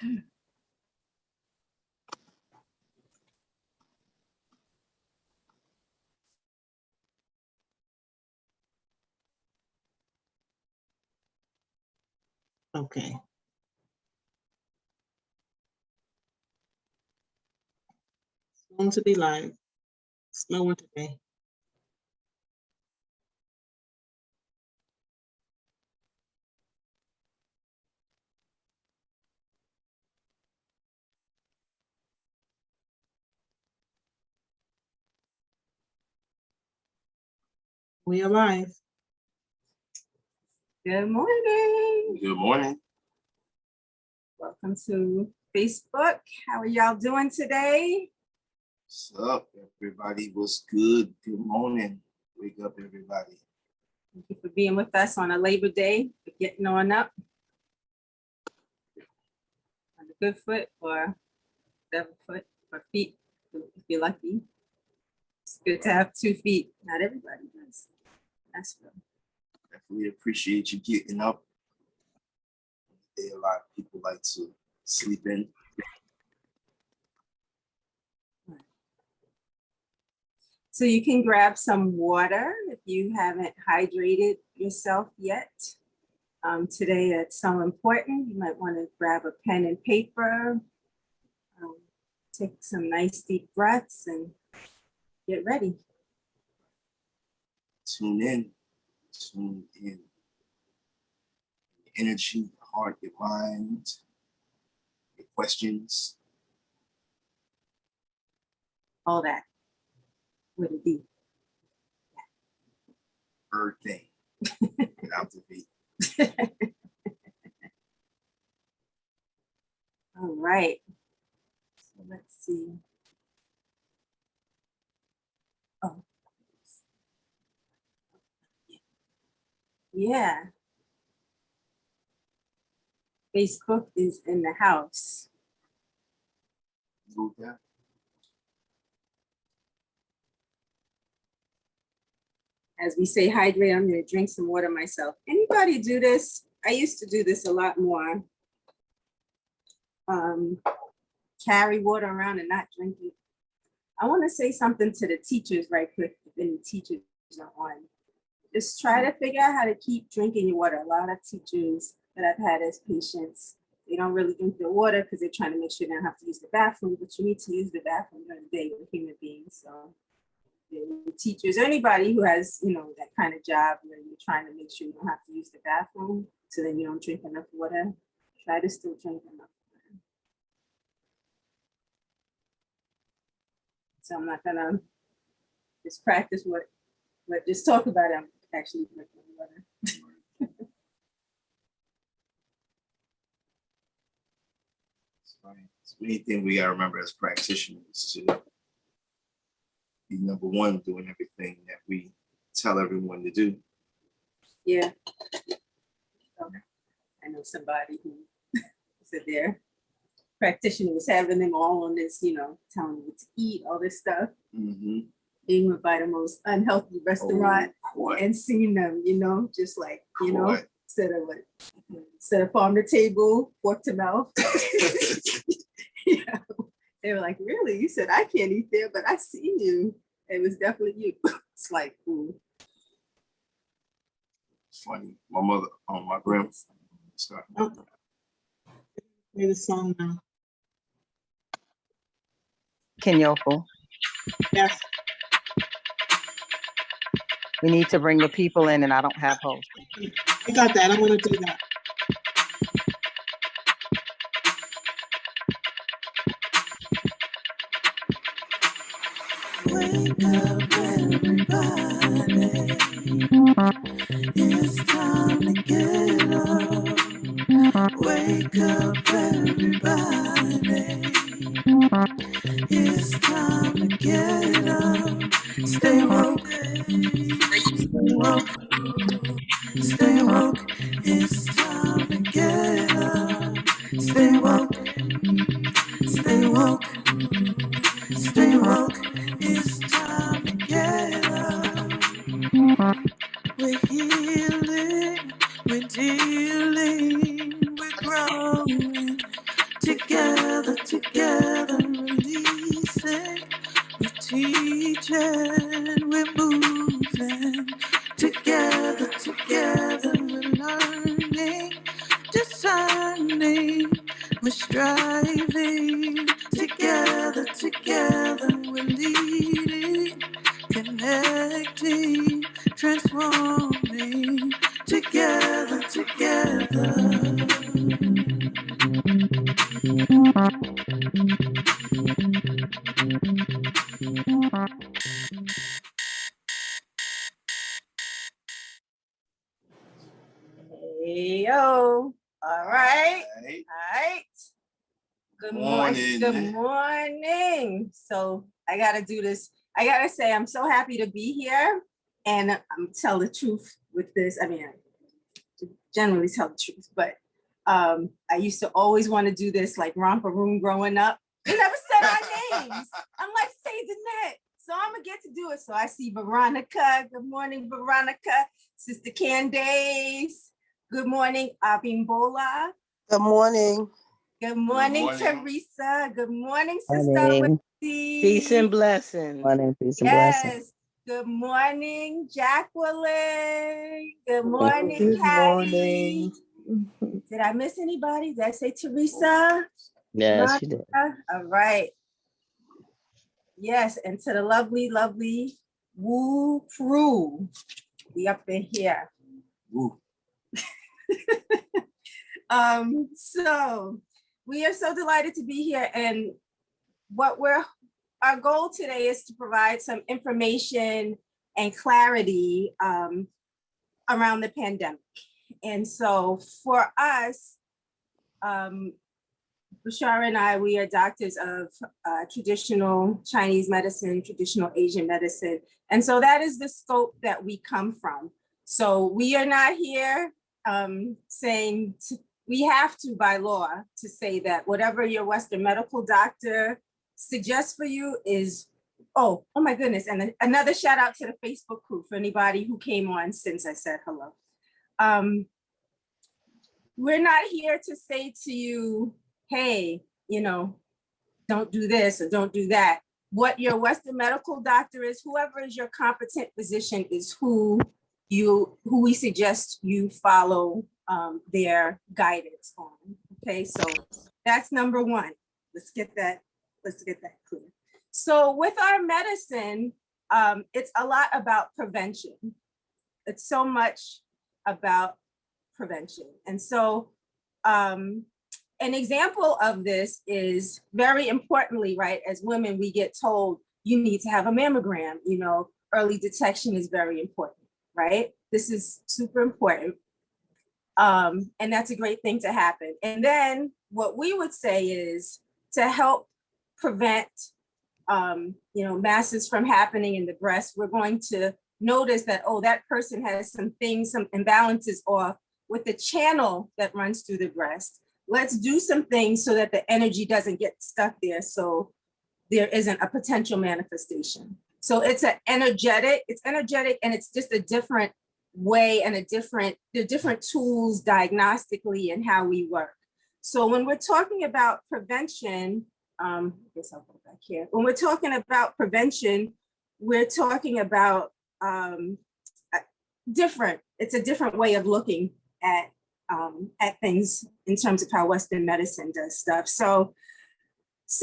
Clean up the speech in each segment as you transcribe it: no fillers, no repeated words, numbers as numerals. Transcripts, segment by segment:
Okay. It's going to be live. Snowing today. We arrive. Good morning. Good morning. Welcome to Facebook. How are y'all doing today? What's up, everybody? What's good? Good morning. Wake up, everybody. Thank you for being with us on a Labor Day, for getting on up. On the good foot or left foot or feet, if you're lucky. It's good to have 2 feet. Not everybody does. That's good. Definitely appreciate you getting up. A lot of people like to sleep in. So you can grab some water if you haven't hydrated yourself yet. Today, it's so important. You might want to grab a pen and paper, take some nice deep breaths and get ready. Tune in. Tune in. Your energy, your heart, your mind, your questions. All that. Would it be? Bird thing. Without the beat. All right. So let's see. Oh. Yeah. Facebook is in the house. Move that. As we say, hydrate, I'm gonna drink some water myself. Anybody do this? I used to do this a lot more. Carry water around and not drink it. I wanna say something to the teachers right quick, if any teachers are on. Just try to figure out how to keep drinking your water. A lot of teachers that I've had as patients, they don't really drink their water because they're trying to make sure they don't have to use the bathroom, but you need to use the bathroom during the day. We're human beings, so. The teachers, or anybody who has, that kind of job where you're trying to make sure you don't have to use the bathroom, so then you don't drink enough water, try to still drink enough water. So I'm not gonna just practice what just talk about it. I'm actually drinking water. It's funny. It's the main thing we gotta remember as practitioners to be number one, doing everything that we tell everyone to do. Yeah. I know somebody who said their practitioner was having them all on this, telling them what to eat, all this stuff. Mm-hmm. They went by the most unhealthy restaurant and seen them, just like, instead of farm to table, fork to mouth. They were like, really? You said I can't eat there, but I see you. It was definitely you. It's like, ooh. Funny. My mother, my grandma. Sorry. Play the song now. Kenyoko, Yes. we need to bring the people in and I don't have hosts. I got that. I'm going to do that. Wake up, everybody. It's time to get up. Wake up, everybody. It's time to get up. Stay woke. Stay woke. Stay woke. It's time to get up. Stay woke. Stay woke. Stay woke. It's time to get up. We're healing, we're dealing, we're growing teaching, we're moving. Together, together, we're learning, discerning, we're striving. Together, together, we're leading, connecting, transforming. Together, together. Hey, yo. All right. Right. All right. Good morning. Good morning. So I got to do this. I got to say, I'm so happy to be here. And I'm tell the truth with this. I mean, I generally tell the truth, but I used to always want to do this like romper room growing up. We never said our names. I'm like, say Danett. So I'm going to get to do it. So I see Veronica. Good morning, Veronica. Sister Candace. Good morning, Abimbola. Good morning. Good morning, morning. Teresa. Good morning, Sister Morning. Wendy. Peace and blessings. Morning, peace and blessings. Yes. Good morning, Jacqueline. Good morning, Good Patty. morning. Did I miss anybody? Did I say Teresa? Yes, you did. All right. Yes, and to the lovely, lovely Woo crew. We up in here. Woo. So we are so delighted to be here, and our goal today is to provide some information and clarity around the pandemic. And so for us, Bishara and I, we are doctors of traditional Chinese medicine, traditional Asian medicine. And so that is the scope that we come from. So we are not here saying we have to, by law, to say that whatever your Western medical doctor suggests for you is, oh my goodness. And another shout out to the Facebook crew for anybody who came on since I said hello. We're not here to say to you, hey, don't do this or don't do that. What your Western medical doctor is, whoever is your competent physician is who we suggest you follow their guidance on. Okay, so that's number one. Let's get that clear. So with our medicine, it's a lot about prevention. It's so much about prevention. And so an example of this is very importantly, right, as women, we get told you need to have a mammogram, early detection is very important, right? This is super important. And that's a great thing to happen. And then what we would say is to help prevent, masses from happening in the breast, we're going to notice that, that person has some imbalances or with the channel that runs through the breast. Let's do some things so that the energy doesn't get stuck there, so there isn't a potential manifestation. So it's energetic, and it's just a different way and there are different tools diagnostically and how we work. So when we're talking about prevention, I guess I'll go back here. When we're talking about prevention, we're talking about it's a different way of looking at things in terms of how Western medicine does stuff. So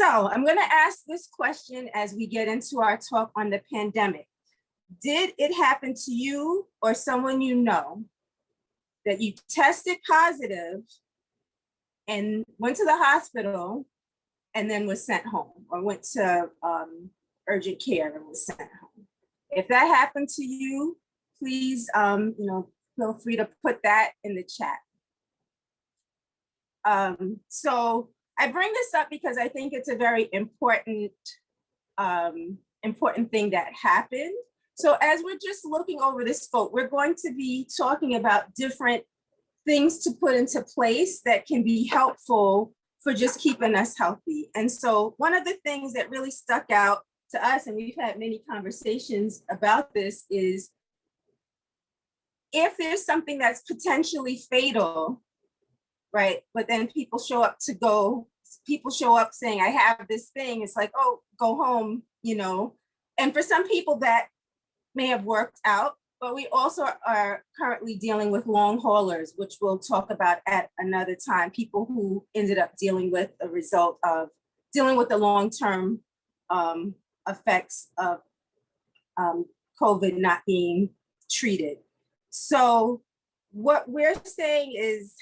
I'm going to ask this question as we get into our talk on the pandemic. Did it happen to you or someone you know that you tested positive and went to the hospital and then was sent home, or went to urgent care and was sent home? If that happened to you, please, feel free to put that in the chat. So I bring this up because I think it's a very important thing that happened. So as we're just looking over this scope, we're going to be talking about different things to put into place that can be helpful for just keeping us healthy. And so one of the things that really stuck out to us, and we've had many conversations about this, is if there's something that's potentially fatal, right, but then people show up saying, I have this thing, it's like, oh, go home, and for some people that may have worked out, but we also are currently dealing with long haulers, which we'll talk about at another time. People who ended up dealing with a result of dealing with the long-term effects of COVID not being treated. So what we're saying is,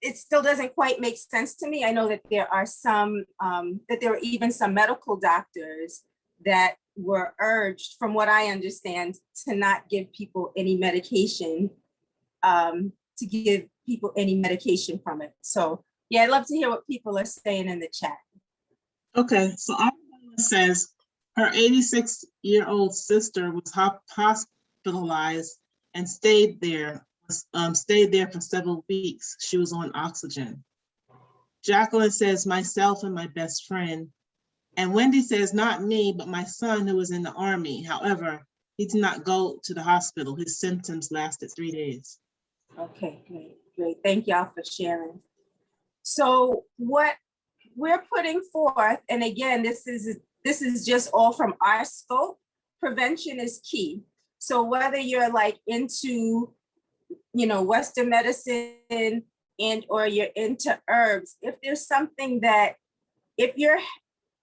it still doesn't quite make sense to me. I know that there are some, that there were even some medical doctors that were urged, from what I understand, to not give people any medication, to give people any medication from it. So yeah, I'd love to hear what people are saying in the chat. Okay, so our says her 86-year-old sister was hospitalized and stayed there for several weeks. She was on oxygen. Jacqueline says, myself and my best friend. And Wendy says, not me, but my son who was in the Army. However, he did not go to the hospital. His symptoms lasted 3 days. Okay, great. Thank y'all for sharing. So what we're putting forth, and again, this is just all from our scope, prevention is key. So whether you're like into, Western medicine and or you're into herbs, if there's something that, if you're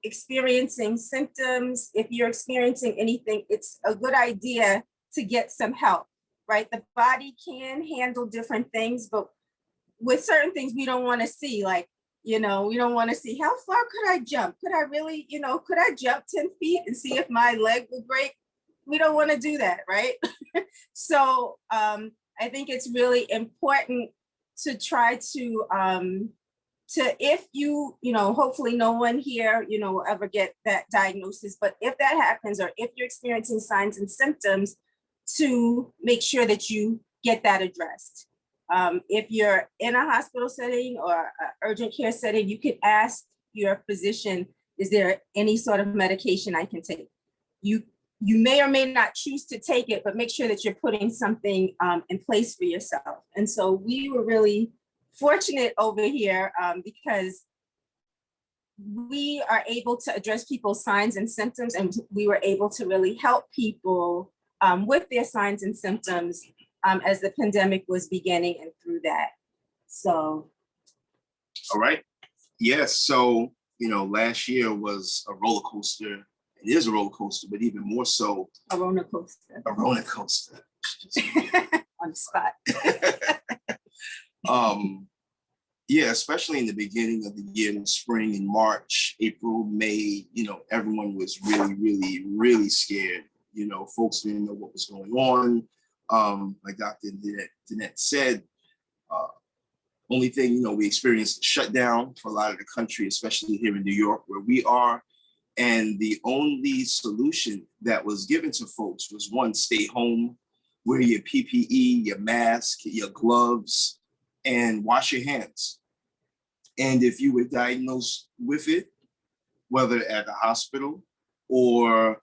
experiencing symptoms, if you're experiencing anything, it's a good idea to get some help, right? The body can handle different things, but with certain things we don't want to see, like, we don't want to see how far could I jump? Could I really, could I jump 10 feet and see if my leg will break? We don't want to do that, right? So I think it's really important to try to if hopefully no one here, will ever get that diagnosis, but if that happens, or if you're experiencing signs and symptoms, to make sure that you get that addressed. If you're in a hospital setting or an urgent care setting, you can ask your physician, is there any sort of medication I can take? You may or may not choose to take it, but make sure that you're putting something in place for yourself. And so we were really fortunate over here because we are able to address people's signs and symptoms, and we were able to really help people with their signs and symptoms as the pandemic was beginning and through that. So. All right. Yes. So, last year was a roller coaster. It is a roller coaster, but even more so. A roller coaster. A roller coaster. On the spot. Yeah, especially in the beginning of the year, in the spring, in March, April, May, everyone was really, really, really scared. Folks didn't know what was going on. Like Dr. Danett said, only thing, we experienced a shutdown for a lot of the country, especially here in New York, where we are. And the only solution that was given to folks was, one, stay home, wear your PPE, your mask, your gloves, and wash your hands. And if you were diagnosed with it, whether at the hospital or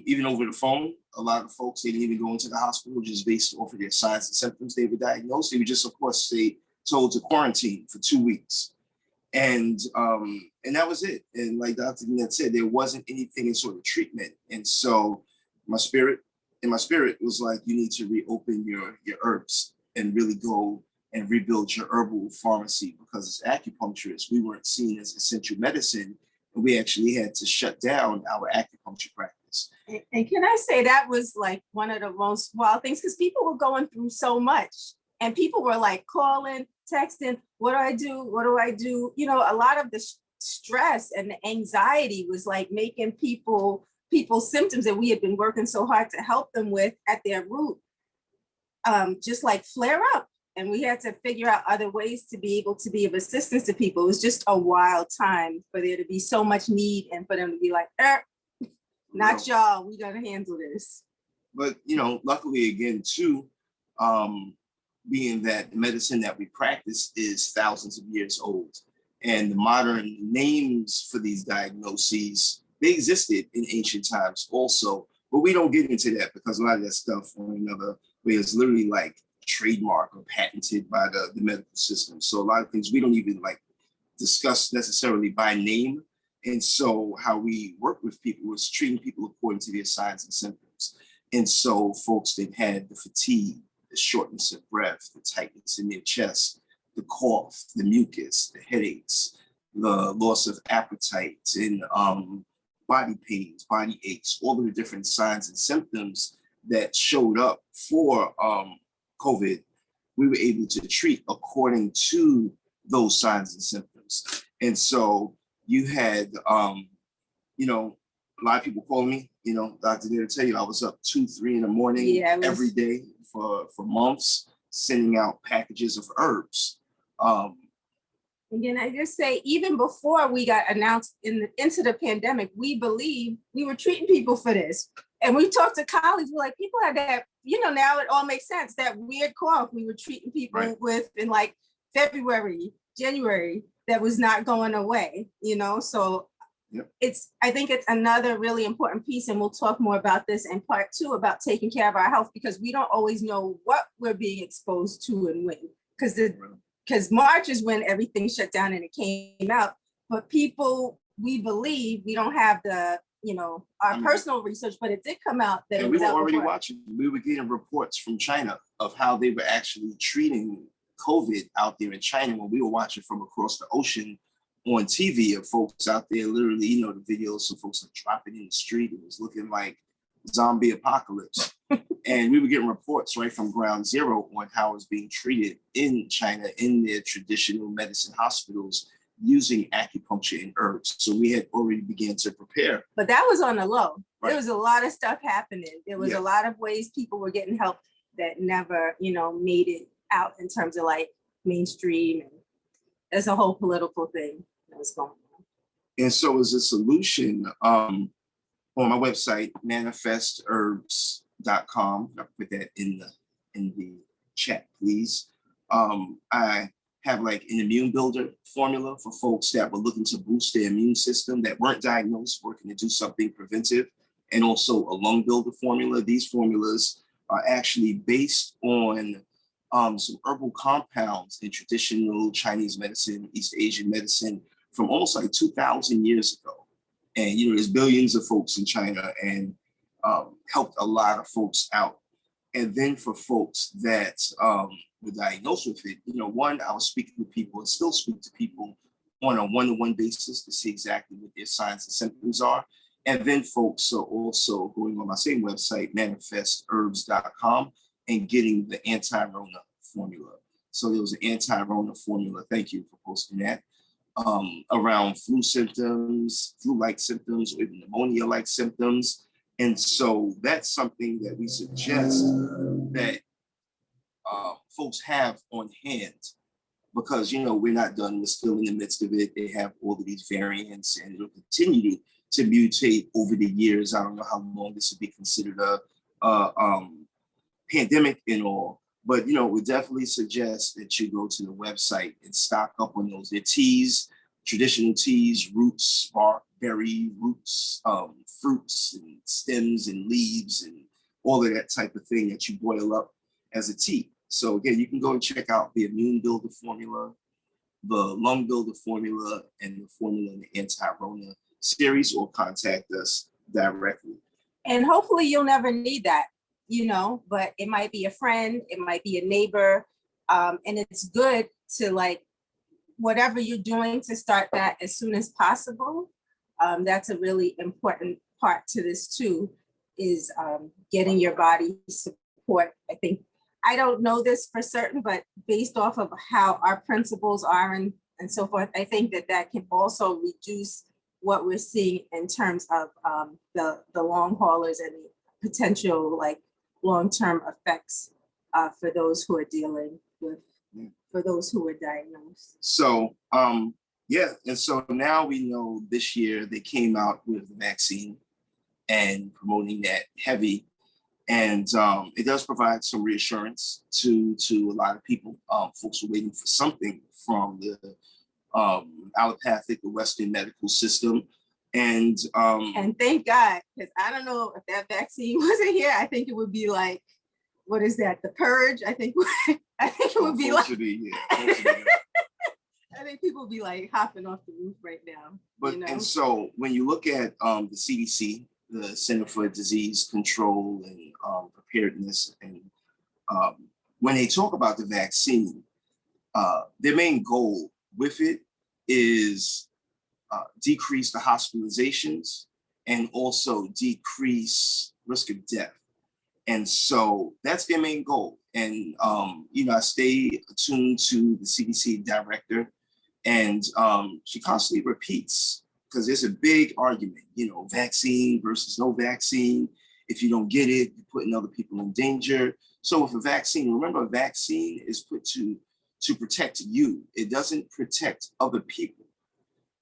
even over the phone, a lot of folks, they didn't even go into the hospital just based off of their signs and symptoms they were diagnosed. They would just, of course, stay told to quarantine for 2 weeks. And that was it. And like Dr. Danett said, there wasn't anything in sort of treatment. And so my spirit was like, you need to reopen your herbs and really go and rebuild your herbal pharmacy, because as acupuncturists, we weren't seen as essential medicine, and we actually had to shut down our acupuncture practice. And can I say that was like one of the most wild things, because people were going through so much, and people were like calling, texting, what do I do? What do I do? A lot of the stress and the anxiety was like making people's symptoms that we had been working so hard to help them with at their root, just like flare up. And we had to figure out other ways to be able to be of assistance to people. It was just a wild time for there to be so much need and for them to be like, not y'all, we gotta handle this. But, luckily again, too, being that the medicine that we practice is thousands of years old, and the modern names for these diagnoses, they existed in ancient times also, but we don't get into that because a lot of that stuff on another way is literally like trademark or patented by the medical system. So a lot of things we don't even like discuss necessarily by name, And so how we work with people was treating people according to their signs and symptoms. And so folks that had the fatigue, the shortness of breath, the tightness in their chest, the cough, the mucus, the headaches, the loss of appetite, and body pains, body aches, all of the different signs and symptoms that showed up for COVID, we were able to treat according to those signs and symptoms. And so you had, you know, a lot of people call me, you know, Dr. Danett, tell you I was up 2, 3 in the morning every day for months, sending out packages of herbs. Again, I just say, even before we got announced into the pandemic, we believed we were treating people for this. And we talked to colleagues, we're like, people have that, you know, now it all makes sense. That weird cough we were treating people with in like February, January, that was not going away, you know? So I think it's another really important piece, and we'll talk more about this in part 2 about taking care of our health, because we don't always know what we're being exposed to and when, because March is when everything shut down and it came out. But people, we believe, we don't have the, you know, our personal research, but it did come out that we were already watching. We were getting reports from China of how they were actually treating COVID out there in China when we were watching from across the ocean on TV of folks out there, literally, you know, the videos of folks like dropping in the street. It was looking like zombie apocalypse. And we were getting reports right from ground zero on how it's being treated in China in their traditional medicine hospitals using acupuncture and herbs. So we had already began to prepare. But that was on the low. There was a lot of stuff happening. There was a lot of ways people were getting help that never, you know, made it out in terms of like mainstream. And there's a whole political thing that was going on. And so as a solution, on my website, manifestherbs.com, I'll put that in the chat, please. I have like an immune builder formula for folks that were looking to boost their immune system, that weren't diagnosed, working to do something preventive, and also a lung builder formula. These formulas are actually based on some herbal compounds in traditional Chinese medicine, East Asian medicine from almost like 2,000 years ago. And, you know, there's billions of folks in China, and helped a lot of folks out. And then for folks that were diagnosed with it, you know, one, I was speaking to people and still speak to people on a one-to-one basis to see exactly what their signs and symptoms are. And then folks are also going on my same website, manifestherbs.com, and getting the anti-Rona formula. So there was an anti-Rona formula. Thank you for posting that. Around flu symptoms, flu-like symptoms, or even pneumonia-like symptoms. And so that's something that we suggest that folks have on hand, because, you know, we're not done. We're still in the midst of it. They have all of these variants, and it'll continue to mutate over the years. I don't know how long this will be considered a pandemic and all. But, you know, we definitely suggest that you go to the website and stock up on those. They're teas, traditional teas, roots, bark, berry, roots, fruits and stems and leaves and all of that type of thing that you boil up as a tea. So again, you can go and check out the immune builder formula, the lung builder formula, and the formula in the anti-Rona series, or contact us directly. And hopefully you'll never need that, you know, but it might be a friend, it might be a neighbor. And it's good to, like, whatever you're doing, to start that as soon as possible. That's a really important part to this too, is getting your body support. I think, I don't know this for certain, but based off of how our principles are and so forth, I think that can also reduce what we're seeing in terms of the long haulers and the potential, like, long-term effects for those who are dealing with, for those who are diagnosed. So, yeah, and so now we know this year they came out with the vaccine and promoting that heavy. And it does provide some reassurance to a lot of people. Folks are waiting for something from the allopathic, the Western medical system. And thank God, because I don't know if that vaccine wasn't here, I think it would be like, what is that? The purge? I think it would be like. I think people be like hopping off the roof right now. But you know? and so when you look at the CDC, the Center for Disease Control and Preparedness, and when they talk about the vaccine, their main goal with it is decrease the hospitalizations and also decrease risk of death. And so that's their main goal. And, I stay attuned to the CDC director, and she constantly repeats, because there's a big argument, vaccine versus no vaccine. If you don't get it, you're putting other people in danger. So with a vaccine, remember, a vaccine is put to protect you. It doesn't protect other people.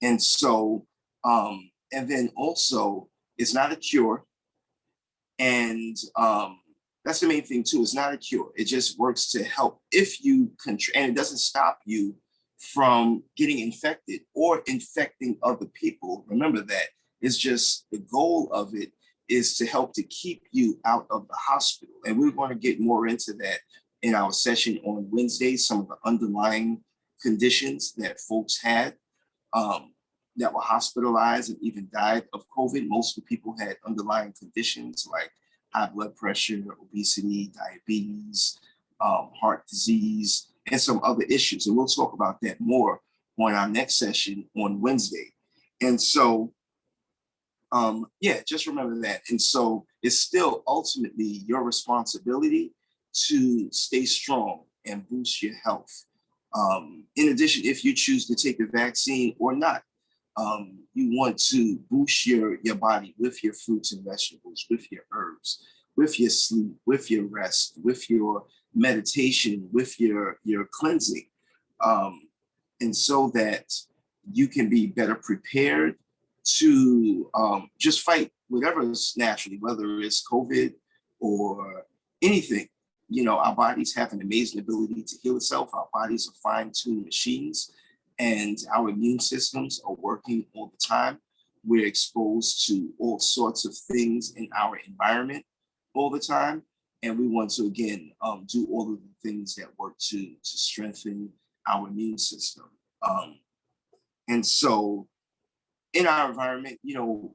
And so, and then also, it's not a cure. And that's the main thing too. It's not a cure. It just works to help if you and it doesn't stop you from getting infected or infecting other people. Remember that. It's just the goal of it is to help to keep you out of the hospital. And we're going to get more into that in our session on Wednesday, some of the underlying conditions that folks had that were hospitalized and even died of COVID. Most of the people had underlying conditions like high blood pressure, obesity, diabetes, heart disease, and some other issues. And we'll talk about that more on our next session on Wednesday. And so, just remember that. And so it's still ultimately your responsibility to stay strong and boost your health. In addition, if you choose to take the vaccine or not, you want to boost your body with your fruits and vegetables, with your herbs, with your sleep, with your rest, with your meditation, with your cleansing, and so that you can be better prepared to just fight whatever is naturally, whether it's COVID or anything. Our bodies have an amazing ability to heal itself. Our bodies are fine-tuned machines, and our immune systems are working all the time. We're exposed to all sorts of things in our environment all the time. And we want to, again, do all of the things that work to strengthen our immune system. And so in our environment,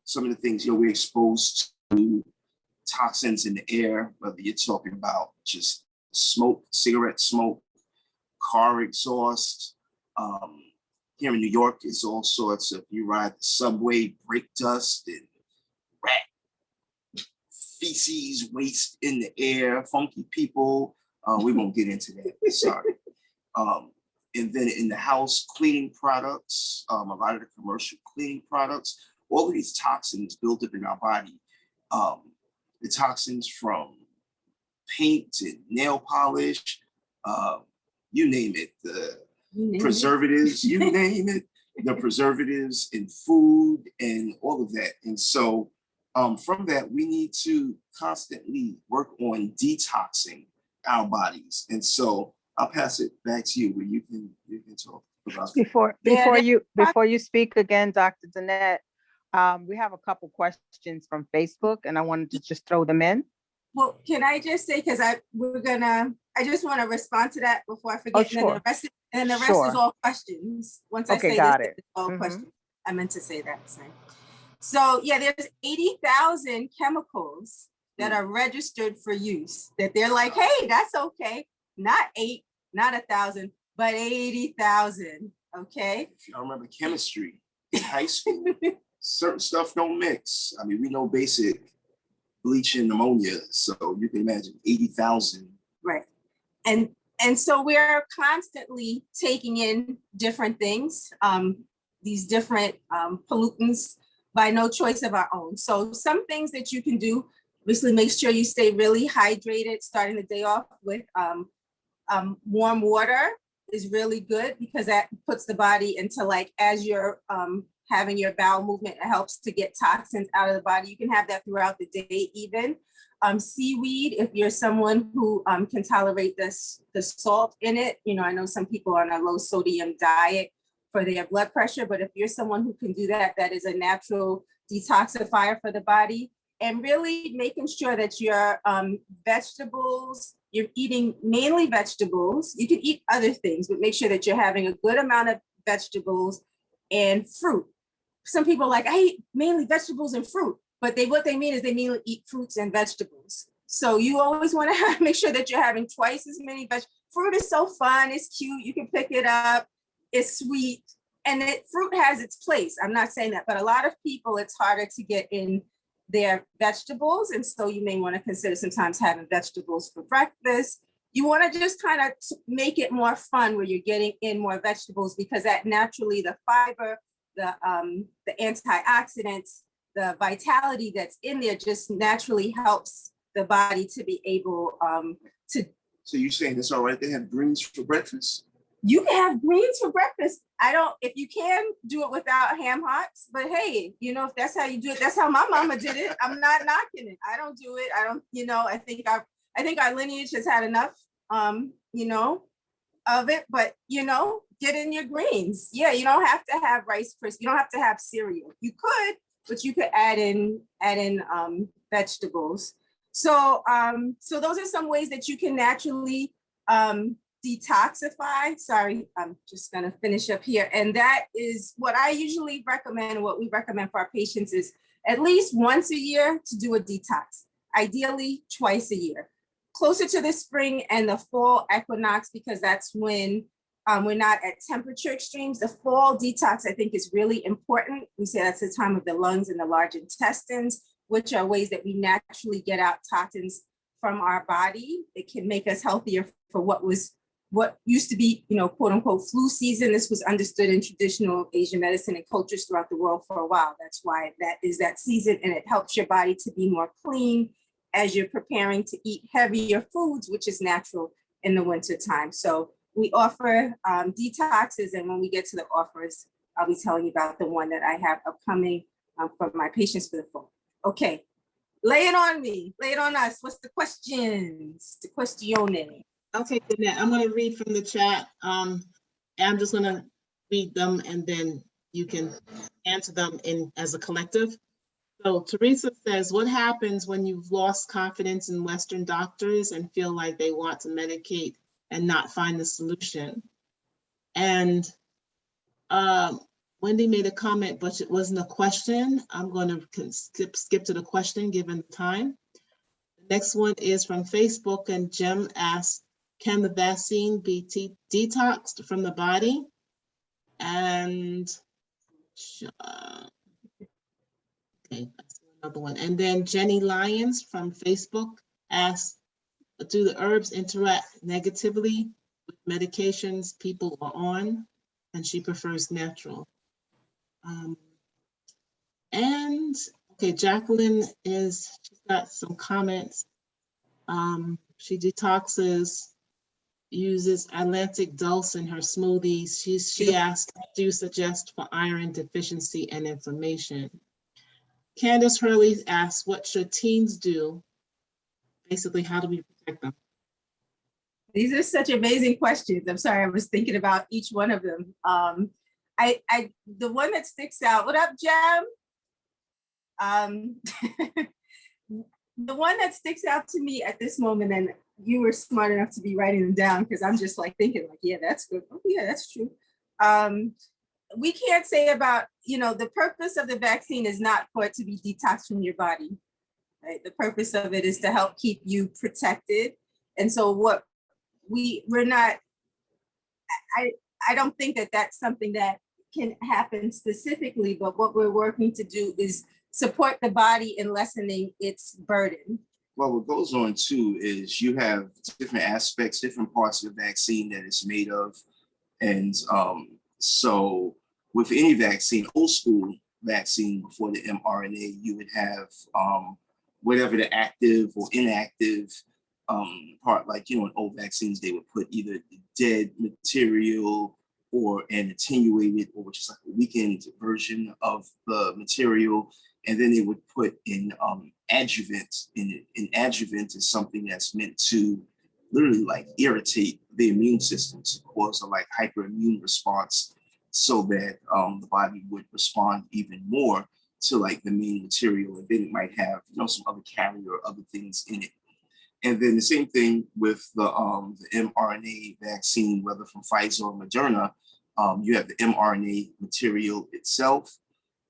some of the things, we're exposed to toxins in the air, whether you're talking about just smoke, cigarette smoke, car exhaust. Here in New York, it's all sorts of, you ride the subway, brake dust and rat feces, waste in the air, funky people. We won't get into that, sorry. And then in the house, cleaning products, a lot of the commercial cleaning products, all of these toxins built up in our body. The toxins from paint and nail polish, you name it, preservatives, you name it, the preservatives in food and all of that. And so from that, we need to constantly work on detoxing our bodies. And so I'll pass it back to you where you can talk about Before you speak again, Dr. Danett, we have a couple questions from Facebook and I wanted to just throw them in. Well, can I just say, because I just want to respond to that before I forget. Oh, sure. And the rest is all questions. Once I say got this, it. it's all questions. I meant to say that. Sorry. So yeah, there's 80,000 chemicals that are registered for use that they're like, hey, that's okay. Not 8, not 1,000, but 80,000. Okay. If y'all remember chemistry in high school, certain stuff don't mix. I mean, we know basic bleach and ammonia, so you can imagine 80,000. Right. And so we're constantly taking in different things, these different pollutants by no choice of our own. So some things that you can do, obviously make sure you stay really hydrated, starting the day off with warm water is really good because that puts the body into as you're having your bowel movement, it helps to get toxins out of the body. You can have that throughout the day even. Seaweed, if you're someone who can tolerate the salt in it, I know some people are on a low sodium diet for their blood pressure, but if you're someone who can do that, that is a natural detoxifier for the body. And really making sure that your vegetables, you're eating mainly vegetables. You can eat other things, but make sure that you're having a good amount of vegetables and fruit. Some people are like, I eat mainly vegetables and fruit, but what they mean is they mainly eat fruits and vegetables. So you always want to make sure that you're having twice as many vegetables. Fruit is so fun, it's cute, you can pick it up, it's sweet, and fruit has its place. I'm not saying that, but a lot of people, it's harder to get in their vegetables. And so you may want to consider sometimes having vegetables for breakfast. You want to just kind of make it more fun where you're getting in more vegetables, because that naturally the fiber, the antioxidants, the vitality that's in there just naturally helps the body to be able to. So you're saying it's all right to have greens for breakfast? You can have greens for breakfast. If you can do it without ham hocks, but hey, if that's how you do it, that's how my mama did it. I'm not knocking it. I don't do it. I don't, I think our lineage has had enough, of it, but get in your greens. Yeah, you don't have to have Rice Krispies. You don't have to have cereal. You could, but you could add in vegetables. So those are some ways that you can naturally detoxify. Sorry, I'm just gonna finish up here. And that is what I usually recommend. What we recommend for our patients is at least once a year to do a detox, ideally twice a year. Closer to the spring and the fall equinox, because that's when we're not at temperature extremes. The fall detox, I think, is really important. We say that's the time of the lungs and the large intestines, which are ways that we naturally get out toxins from our body. It can make us healthier for what used to be, quote unquote, flu season. This was understood in traditional Asian medicine and cultures throughout the world for a while. That's why that is that season, and it helps your body to be more clean as you're preparing to eat heavier foods, which is natural in the winter time. So we offer detoxes, and when we get to the offers, I'll be telling you about the one that I have upcoming for my patients for the fall. Okay, lay it on me, lay it on us. What's the questions? The questione. Okay, Danett, I'm going to read from the chat. And I'm just going to read them, and then you can answer them as a collective. So Teresa says, what happens when you've lost confidence in Western doctors and feel like they want to medicate and not find the solution? And Wendy made a comment, but it wasn't a question. I'm going to skip to the question given the time. The next one is from Facebook, and Jim asks, can the vaccine be detoxed from the body? And okay, that's another one. And then Jenny Lyons from Facebook asks, do the herbs interact negatively with medications people are on? And she prefers natural. And okay, Jacqueline she's got some comments. She detoxes, uses Atlantic dulse in her smoothies. She asked, what do you suggest for iron deficiency and inflammation? Candace Hurley asks, what should teens do? Basically, how do we protect them? These are such amazing questions. I'm sorry, I was thinking about each one of them. The one that sticks out, what up, Jem? The one that sticks out to me at this moment, and you were smart enough to be writing them down, because I'm just like thinking like, yeah, that's good. Oh, yeah, that's true. We can't say about, the purpose of the vaccine is not for it to be detoxed from your body, right? The purpose of it is to help keep you protected. And so we're not, I don't think that that's something that can happen specifically, but what we're working to do is support the body in lessening its burden. Well, what goes on too is you have different aspects, different parts of the vaccine that it's made of. And so with any vaccine, old school vaccine before the mRNA, you would have whatever the active or inactive part, like, in old vaccines, they would put either dead material or an attenuated, or which is like a weakened version of the material. And then they would put in adjuvant in it. And adjuvant is something that's meant to literally like irritate the immune system to cause a like hyperimmune response, so that the body would respond even more to like the main material. And then it might have, some other carrier or other things in it. And then the same thing with the mRNA vaccine, whether from Pfizer or Moderna, You have the mRNA material itself,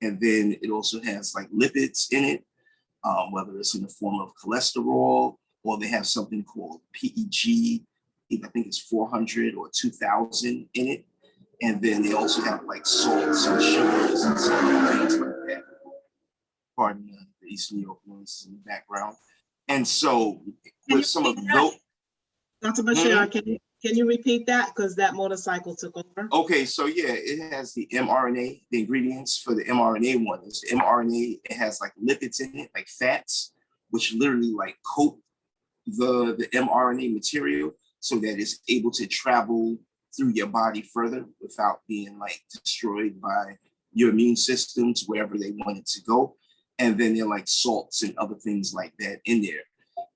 and then it also has like lipids in it, whether it's in the form of cholesterol or they have something called PEG, I think it's 400 or 2000 in it. And then they also have like salts and sugars and some things like that. Pardon the Eastern New York noise in the background. And so with some of those. Dr. Bishara, can you repeat that? Because that motorcycle took over. Okay, so yeah, it has the mRNA, the ingredients for the mRNA one. It's the mRNA, it has like lipids in it, like fats, which literally like coat the mRNA material so that it's able to travel through your body further without being like destroyed by your immune systems wherever they want it to go. And then there are like salts and other things like that in there.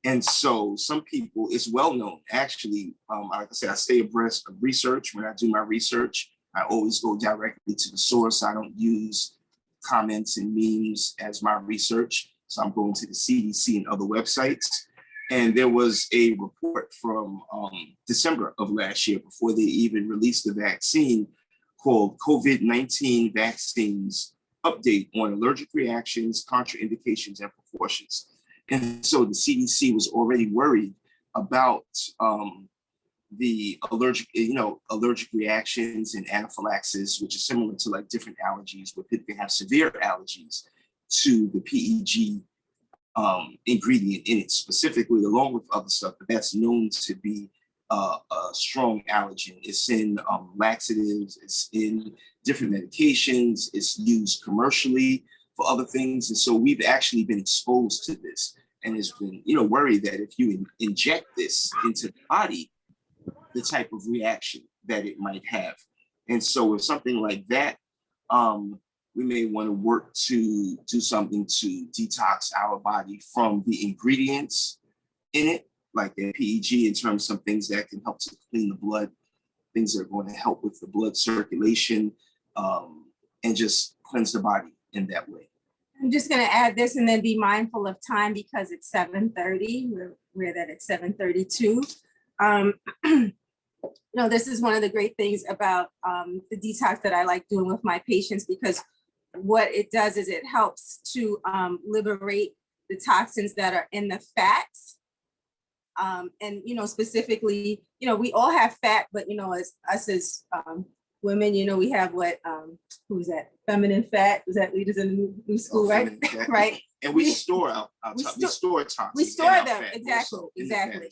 And so some people, it's well known, actually, like I said, I stay abreast of research. When I do my research, I always go directly to the source. I don't use comments and memes as my research. So I'm going to the CDC and other websites. And there was a report from December of last year, before they even released the vaccine, called COVID-19 Vaccines Update on Allergic Reactions, Contraindications, and Precautions. And so the CDC was already worried about the allergic reactions and anaphylaxis, which is similar to like different allergies, where people can have severe allergies to the PEG ingredient in it specifically, along with other stuff, but that's known to be a strong allergen. It's in laxatives, it's in different medications, it's used commercially for other things. And so we've actually been exposed to this, and it's been, worried that if you inject this into the body, the type of reaction that it might have. And so with something like that, we may want to work to do something to detox our body from the ingredients in it, like the PEG, in terms of some things that can help to clean the blood, things that are going to help with the blood circulation, and just cleanse the body in that way. I'm just going to add this and then be mindful of time because it's 7:30. We're that at 7:32. This is one of the great things about the detox that I like doing with my patients, because what it does is it helps to liberate the toxins that are in the fats. And, specifically, we all have fat, but, as us as women, we have what, who's that? Feminine fat. Was that leaders in the new school, right? Right. And we store we store toxins. We store them. Exactly.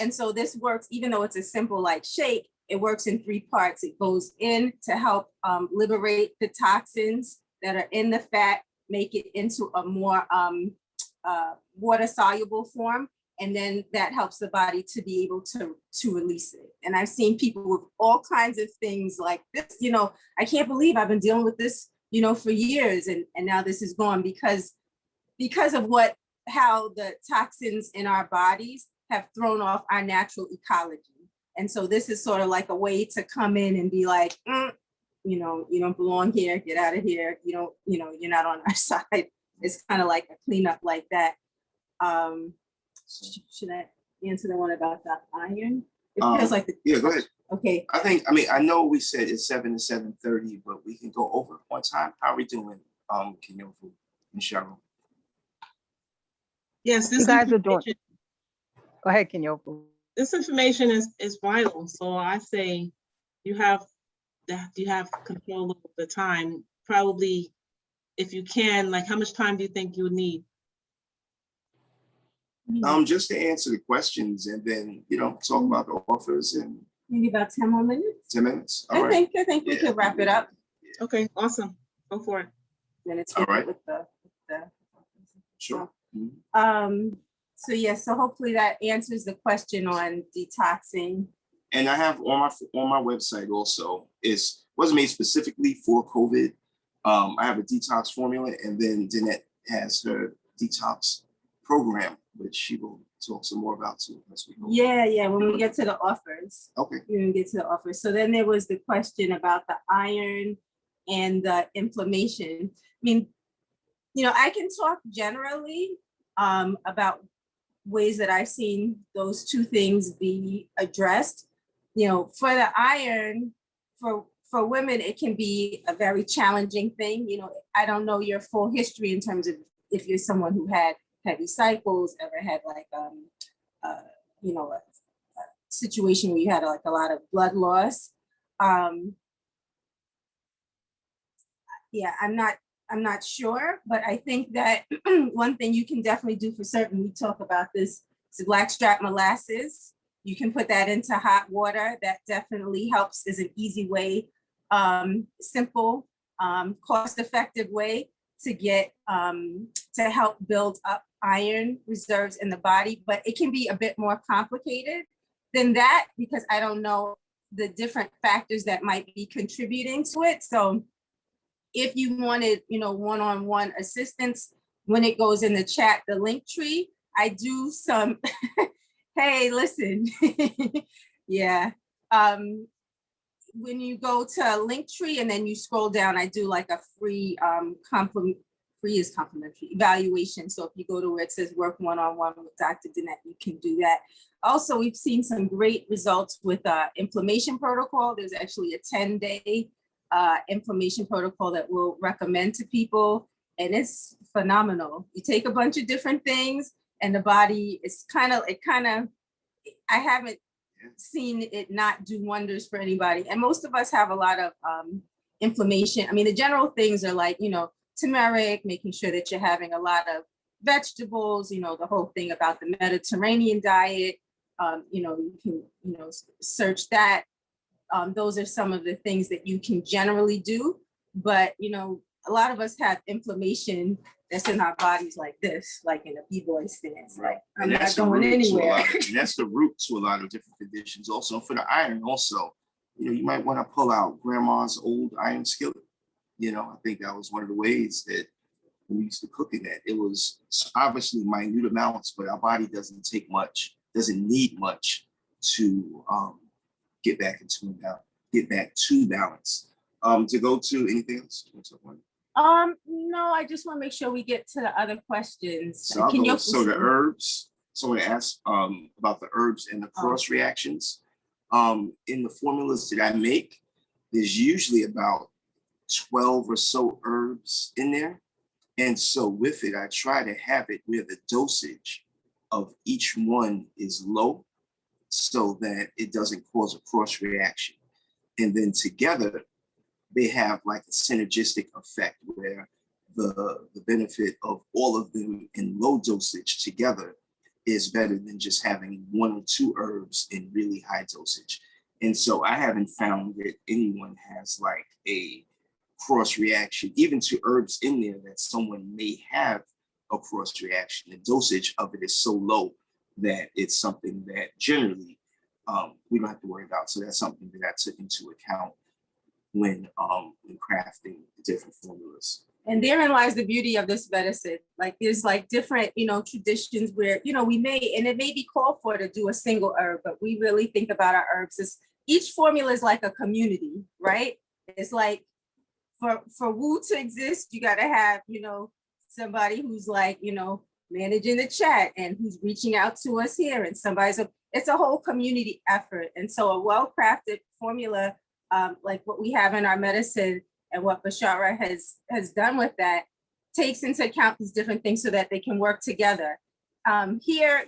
And so this works, even though it's a simple like shake, it works in 3 parts. It goes in to help liberate the toxins that are in the fat, make it into a more water soluble form. And then that helps the body to be able to release it. And I've seen people with all kinds of things like this, I can't believe I've been dealing with this, for years. And now this is gone because of how the toxins in our bodies have thrown off our natural ecology. And so this is sort of like a way to come in and be like, you don't belong here, get out of here. You're not on our side. It's kind of like a cleanup like that. Should I answer the one about the iron? It feels like yeah, go ahead. Okay. I know we said it's 7 to 7:30, but we can go over one time. How are we doing, Kenyofu and Cheryl? Yes, You guys are doing. Go ahead, Kenyofu. This information is vital. So I say you have control of the time. Probably, if you can, like, how much time do you think you would need? Just to answer the questions and then, talk about the offers and Maybe about 10 more minutes. 10 minutes. All I right. think we could wrap it up. Okay, awesome. Go for it. Then it's All right. with the Sure. So hopefully that answers the question on detoxing. And I have on my website also, wasn't made specifically for COVID. I have a detox formula, and then Danett has her detox program, which she will talk some more about too as we go. Yeah, when we get to the offers. Okay. When we get to the offers. So then there was the question about the iron and the inflammation. I mean, I can talk generally about ways that I've seen those 2 things be addressed. For the iron, for women, it can be a very challenging thing. I don't know your full history in terms of if you're someone who had heavy cycles, ever had like a situation where you had like a lot of blood loss. Yeah, I'm not sure, but I think that one thing you can definitely do for certain, we talk about this, is blackstrap molasses. You can put that into hot water. That definitely helps, is an easy way, simple, cost-effective way to get, to help build up iron reserves in the body, but it can be a bit more complicated than that because I don't know the different factors that might be contributing to it. So if you wanted, one-on-one assistance, when it goes in the chat, the link tree, I do some, hey, listen, yeah. When you go to Linktree and then you scroll down, I do like a free free is complimentary evaluation. So if you go to where it says work one-on-one with Dr. Danett, you can do that. Also, we've seen some great results with inflammation protocol. There's actually a 10-day inflammation protocol that we'll recommend to people. And it's phenomenal. You take a bunch of different things and the body is I haven't seen it not do wonders for anybody. And most of us have a lot of inflammation. I mean, the general things are like, turmeric, making sure that you're having a lot of vegetables, the whole thing about the Mediterranean diet. You can, search that. Those are some of the things that you can generally do. But, a lot of us have inflammation that's in our bodies like this, like in a B-boy stance. Like, I'm not going anywhere. And that's the root to a lot of different conditions. Also, for the iron, also, you might want to pull out grandma's old iron skillet. I think that was one of the ways that we used to cook in that. It was obviously minute amounts, but our body doesn't need much to get back to balance. To go to anything else? No, I just want to make sure we get to the other questions. So the herbs. Someone asked about the herbs and the cross reactions. In the formulas that I make, there's usually about 12 or so herbs in there. And so with it, I try to have it where the dosage of each one is low so that it doesn't cause a cross reaction. And then together, they have like a synergistic effect where the benefit of all of them in low dosage together is better than just having one or two herbs in really high dosage. And so I haven't found that anyone has like a cross reaction, even to herbs in there that someone may have a cross reaction. The dosage of it is so low that it's something that generally we don't have to worry about. So that's something that I took into account when crafting the different formulas. And therein lies the beauty of this medicine. Like there's like different, traditions where, we may, and it may be called for to do a single herb, but we really think about our herbs as each formula is like a community, right? It's like for Woo to exist, you got to have, somebody who's like, managing the chat and who's reaching out to us here, and it's a whole community effort. And so a well-crafted formula, like what we have in our medicine and what Bishara has done with that, takes into account these different things so that they can work together. Here,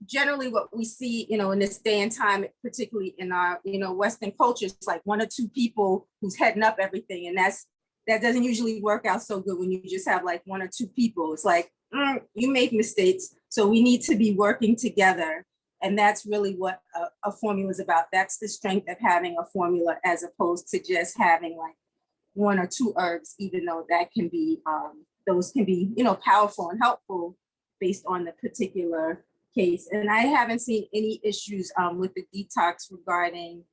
generally what we see, in this day and time, particularly in our, Western culture, it's like one or two people who's heading up everything. And that doesn't usually work out so good when you just have like one or two people. It's like, you make mistakes. So we need to be working together. And that's really what a formula is about. That's the strength of having a formula as opposed to just having like one or two herbs, even though that can be, those can be, powerful and helpful based on the particular case. And I haven't seen any issues with the detox regarding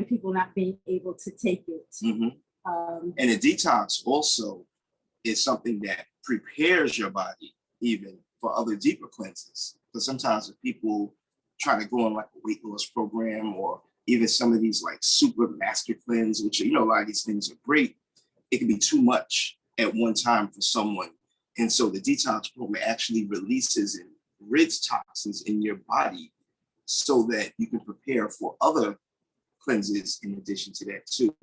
people not being able to take it. Mm-hmm. And a detox also is something that prepares your body even for other deeper cleanses. Because sometimes if people try to go on like a weight loss program or even some of these like super master cleanse, which, a lot of these things are great, it can be too much at one time for someone. And so the detox program actually releases and rids toxins in your body so that you can prepare for other cleanses in addition to that too.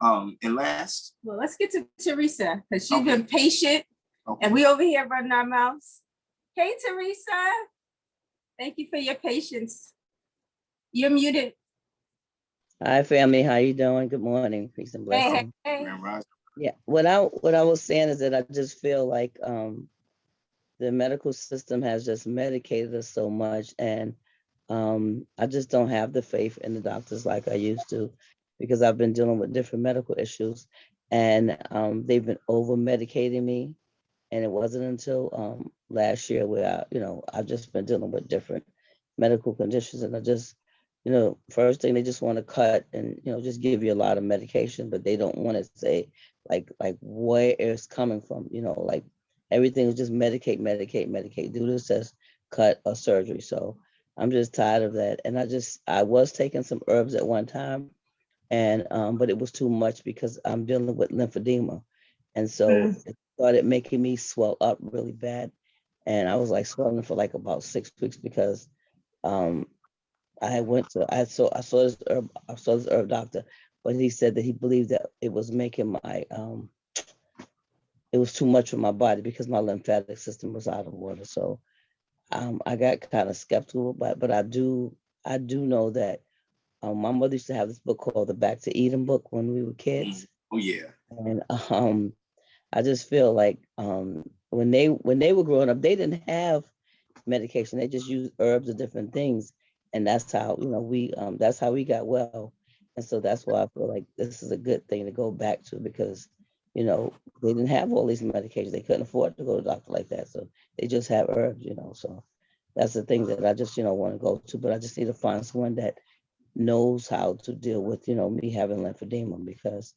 And last, Well, let's get to Teresa, because she's Okay. been patient okay. and we over here running our mouths. Hey, Teresa. Thank you for your patience. You're muted. Hi, family. How you doing? Good morning. Peace and Hey, hey, blessing. hey. Grand Rising. Yeah. What I was saying is that I just feel like the medical system has just medicated us so much, and I just don't have the faith in the doctors like I used to, because I've been dealing with different medical issues, and they've been over medicating me. And it wasn't until last year where I've just been dealing with different medical conditions, and I just, first thing they just want to cut and just give you a lot of medication, but they don't want to say like where it's coming from. Like everything is just medicate, do this as cut or surgery. So I'm just tired of that, and I was taking some herbs at one time, and but it was too much because I'm dealing with lymphedema, and so it started making me swell up really bad, and I was like swelling for like about 6 weeks because I saw this herb doctor, but he said that he believed that it was making my it was too much for my body because my lymphatic system was out of order. So I got kind of skeptical, but I do know that my mother used to have this book called the Back to Eden book when we were kids. Oh yeah. And I just feel like when they were growing up, they didn't have medication. They just used herbs and different things, and that's how that's how we got well. And so that's why I feel like this is a good thing to go back to, because they didn't have all these medications. They couldn't afford to go to a doctor like that, so they just have herbs. So that's the thing that I just want to go to. But I just need to find someone that knows how to deal with me having lymphedema, because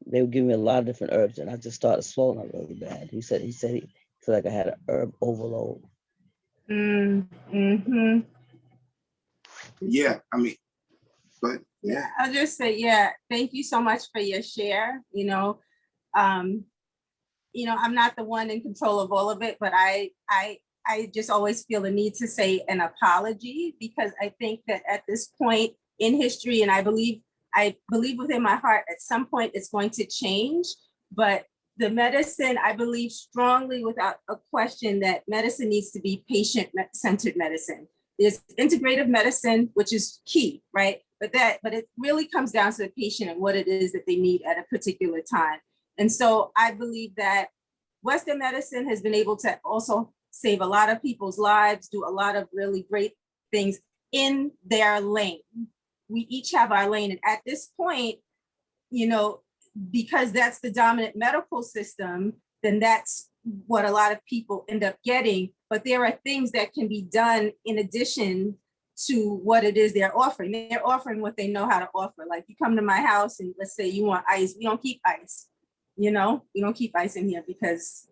they were giving me a lot of different herbs, and I just started swelling up really bad. He said he felt like I had an herb overload. Mm-hmm. Yeah, I mean, but yeah. I'll just say, thank you so much for your share. I'm not the one in control of all of it, but I just always feel the need to say an apology, because I think that at this point in history, and I believe within my heart at some point it's going to change, but the medicine, I believe strongly without a question that medicine needs to be patient-centered medicine. There's integrative medicine, which is key, right? But it really comes down to the patient and what it is that they need at a particular time. And so I believe that Western medicine has been able to also save a lot of people's lives, do a lot of really great things in their lane. We each have our lane. And at this point, because that's the dominant medical system, then that's what a lot of people end up getting. But there are things that can be done in addition to what it is they're offering. They're offering what they know how to offer. Like, you come to my house and let's say you want ice. We don't keep ice. We don't keep ice in here because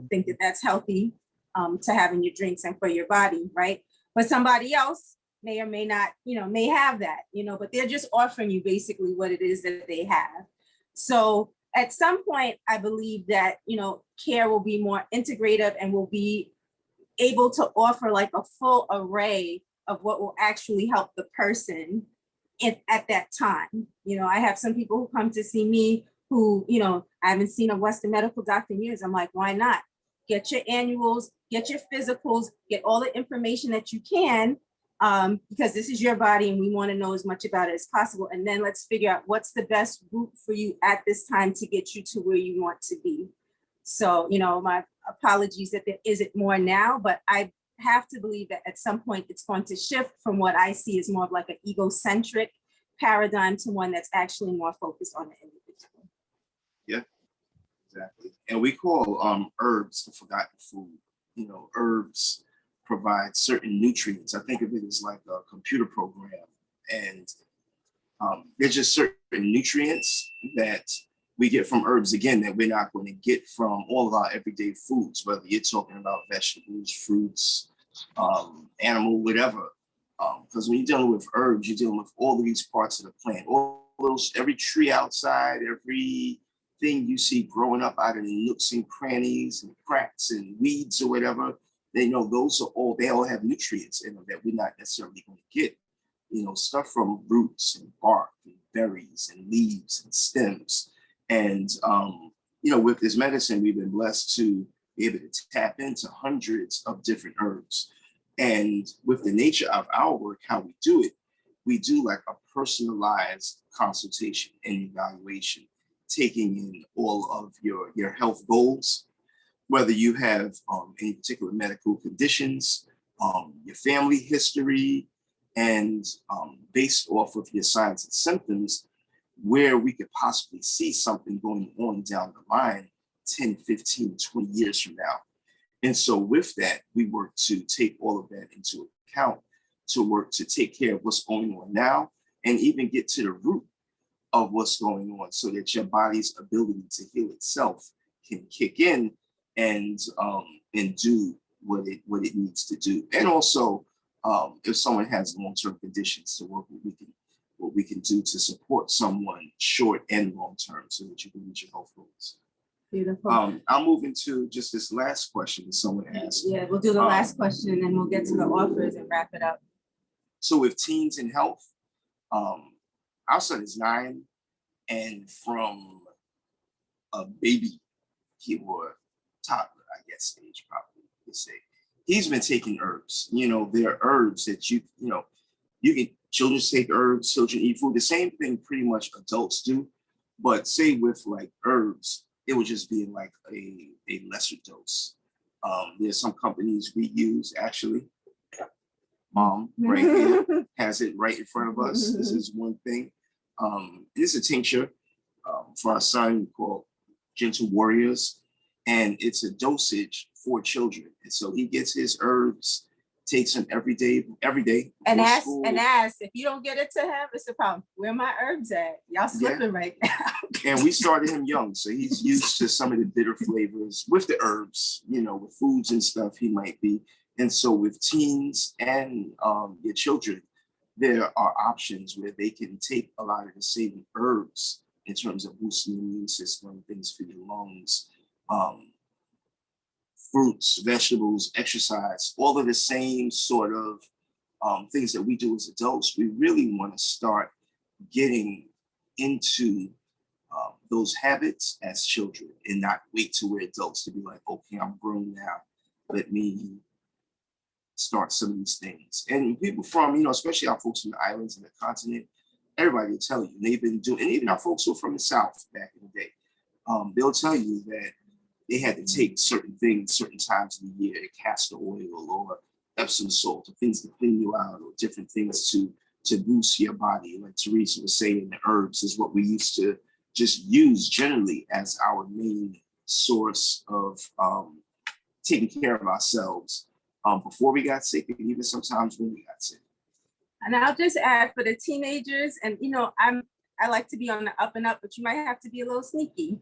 think that that's healthy to have in your drinks and for your body, right? But somebody else may or may not, may have that, but they're just offering you basically what it is that they have. So at some point, I believe that, care will be more integrative and will be able to offer like a full array of what will actually help the person at that time. I have some people who come to see me who, I haven't seen a Western medical doctor in years. I'm like, why not? Get your annuals, get your physicals, get all the information that you can, because this is your body and we want to know as much about it as possible. And then let's figure out what's the best route for you at this time to get you to where you want to be. So, my apologies that there isn't more now, but I have to believe that at some point it's going to shift from what I see as more of like an egocentric paradigm to one that's actually more focused on the individual. Yeah, exactly. And we call herbs the forgotten food. Herbs provide certain nutrients. I think of it as like a computer program, and there's just certain nutrients that we get from herbs, again, that we're not going to get from all of our everyday foods, whether you're talking about vegetables, fruits, animal, whatever. Because when you're dealing with herbs, you're dealing with all of these parts of the plant, every tree outside, everything you see growing up out of the nooks and crannies and cracks and weeds or whatever, they all have nutrients in them that we're not necessarily going to get stuff from roots and bark and berries and leaves and stems. And, with this medicine, we've been blessed to be able to tap into hundreds of different herbs. And with the nature of our work, how we do like a personalized consultation and evaluation, taking in all of your health goals, whether you have any particular medical conditions, your family history, and based off of your signs and symptoms, where we could possibly see something going on down the line 10, 15, 20 years from now. And so with that, we work to take all of that into account, to work to take care of what's going on now, and even get to the root of what's going on so that your body's ability to heal itself can kick in and do what it needs to do. And also, if someone has long-term conditions, to work what we can do to support someone short and long-term so that you can reach your health goals. Beautiful. I'll move into just this last question that someone asked. Yeah, we'll do the last question and then we'll get to the offers and wrap it up. So with teens and health, our son is 9, and from a baby or toddler, I guess, stage probably to say, he's been taking herbs. There are herbs that you can, children take herbs, children eat food, the same thing pretty much adults do. But say with like herbs, it would just be like a lesser dose. There's some companies we use actually. Mom right here has it right in front of us. This is one thing. This is a tincture for our son called Gentle Warriors, and it's a dosage for children. And so he gets his herbs, takes them every day. And ask if you don't get it to him, it's a problem. Where my herbs at? Y'all slipping right now. And we started him young, so he's used to some of the bitter flavors with the herbs, with foods and stuff he might be. And so with teens and your children, there are options where they can take a lot of the same herbs in terms of boosting the immune system, things for your lungs, fruits, vegetables, exercise, all of the same sort of things that we do as adults. We really want to start getting into those habits as children and not wait till we're adults to be like, okay, I'm grown now. Let me start some of these things. And people from, especially our folks from the islands and the continent, everybody will tell you, they've been doing, and even our folks who are from the South back in the day, they'll tell you that they had to take certain things certain times of the year, castor oil or Epsom salt, or things to clean you out, or different things to boost your body. Like Teresa was saying, the herbs is what we used to just use generally as our main source of taking care of ourselves before we got sick, and even sometimes when we got sick. And I'll just add for the teenagers, and I like to be on the up and up, but you might have to be a little sneaky.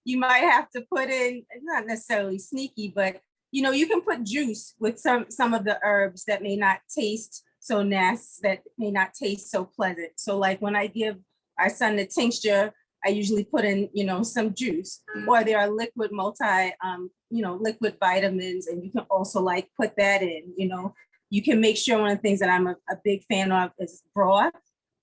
You might have to put in, not necessarily sneaky, but you can put juice with some of the herbs that may not taste so nasty, that may not taste so pleasant. So like when I give our son the tincture, I usually put in, some juice, or there are liquid liquid vitamins, and you can also like put that in, you can make sure. One of the things that I'm a big fan of is broth.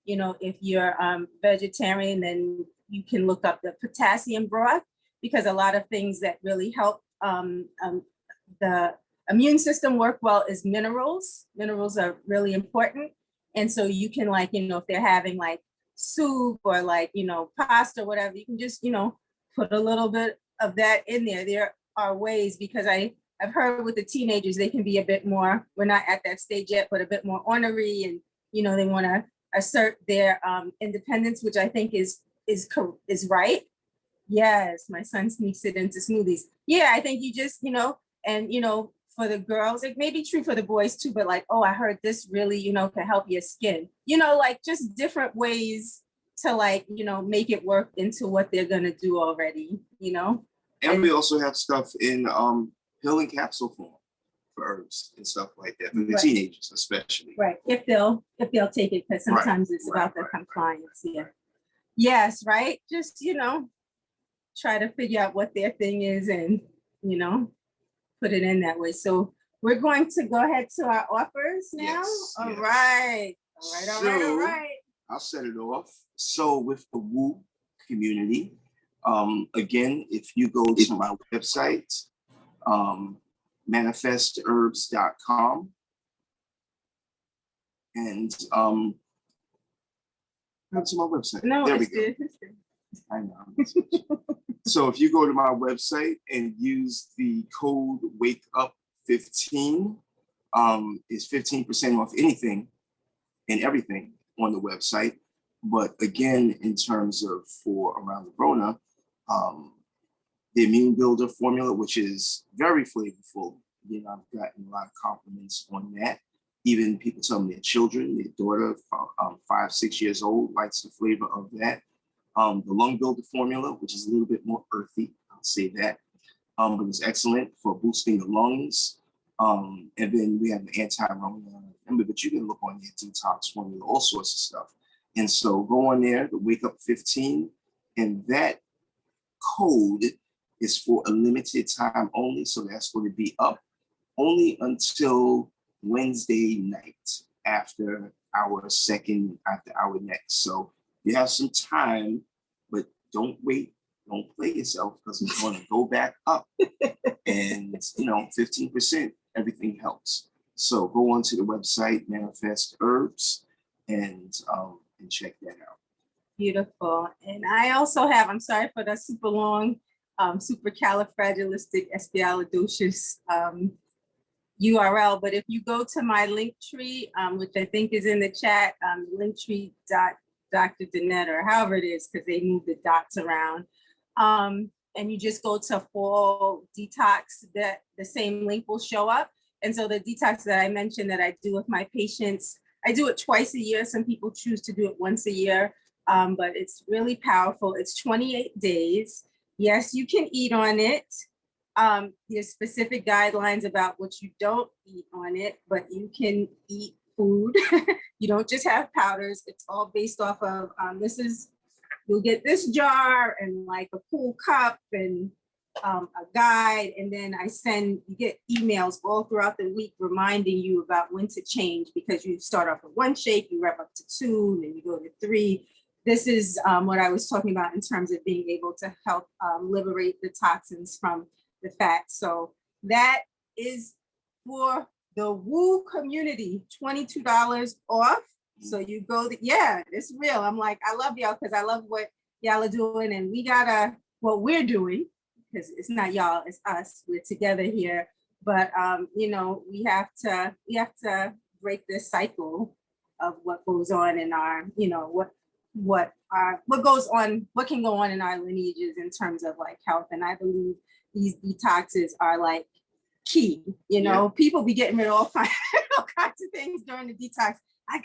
If you're vegetarian, then you can look up the potassium broth, because a lot of things that really help the immune system work well is minerals. Minerals are really important. And so you can if they're having like soup or pasta or whatever, you can just, put a little bit of that in there. There are ways, because I've heard with the teenagers, they can be a bit more, we're not at that stage yet, but a bit more ornery, and, they want to assert their independence, which I think is right. Yes, my son sneaks it into smoothies. Yeah, I think you just, and, for the girls, it may be true for the boys too, but I heard this really, can help your skin, just different ways to make it work into what they're going to do already, And we also have stuff in pill and capsule form for herbs and stuff like that, for the teenagers especially. Right, if they'll take it, because sometimes it's about the compliance. Yeah. Yes, right. Just, try to figure out what their thing is and, put it in that way. So we're going to go ahead to our offers now. Yes, All yes. right. All right, all right, all So- right. I'll set it off. So with the Woo community, again, if you go to my website, manifestherbs.com, and that's my website. No, There we it's go. good. It's good. I know. So if you go to my website and use the code Wake Up 15, is 15% off anything and everything on the website. But again, in terms of for around the Rona, the immune builder formula, which is very flavorful. You know, I've gotten a lot of compliments on that. Even people tell me their children, their daughter, 5, 6 years old, likes the flavor of that. The lung builder formula, which is a little bit more earthy, I'll say that, but it's excellent for boosting the lungs. And then we have the anti-Rona, but you can look on your detox formula, all sorts of stuff. And so go on there, the Wake Up 15, and that code is for a limited time only. So that's going to be up only until Wednesday night after our next. So you have some time, but don't wait. Don't play yourself because it's going to go back up. And, 15%, everything helps. So go onto the website, Manifest Herbs, and check that out. Beautiful. And I also have, I'm sorry for the super long, supercalifragilisticexpialidocious URL, but if you go to my link tree, which I think is in the chat, linktree.Dr. Danett, or however it is, because they move the dots around. And you just go to fall detox, that the same link will show up. And so the detox that I mentioned that I do with my patients, I do it twice a year. Some people choose to do it once a year, but it's really powerful. It's 28 days. Yes, you can eat on it. There's specific guidelines about what you don't eat on it, but you can eat food. You don't just have powders. It's all based off of, you'll get this jar and like a cool cup and a guide. And then you get emails all throughout the week reminding you about when to change, because you start off with 1 shake, you rev up to 2, and then you go to 3. This is what I was talking about in terms of being able to help liberate the toxins from the fat. So that is for the Woo community, $22 off. So you go, yeah, it's real. I'm like, I love y'all because I love what y'all are doing, and what we're doing, because it's not y'all, it's us. We're together here. But we have to break this cycle of what goes on in our, what can go on in our lineages in terms of like health. And I believe these detoxes are like key. People be getting rid of all kinds of things during the detox. I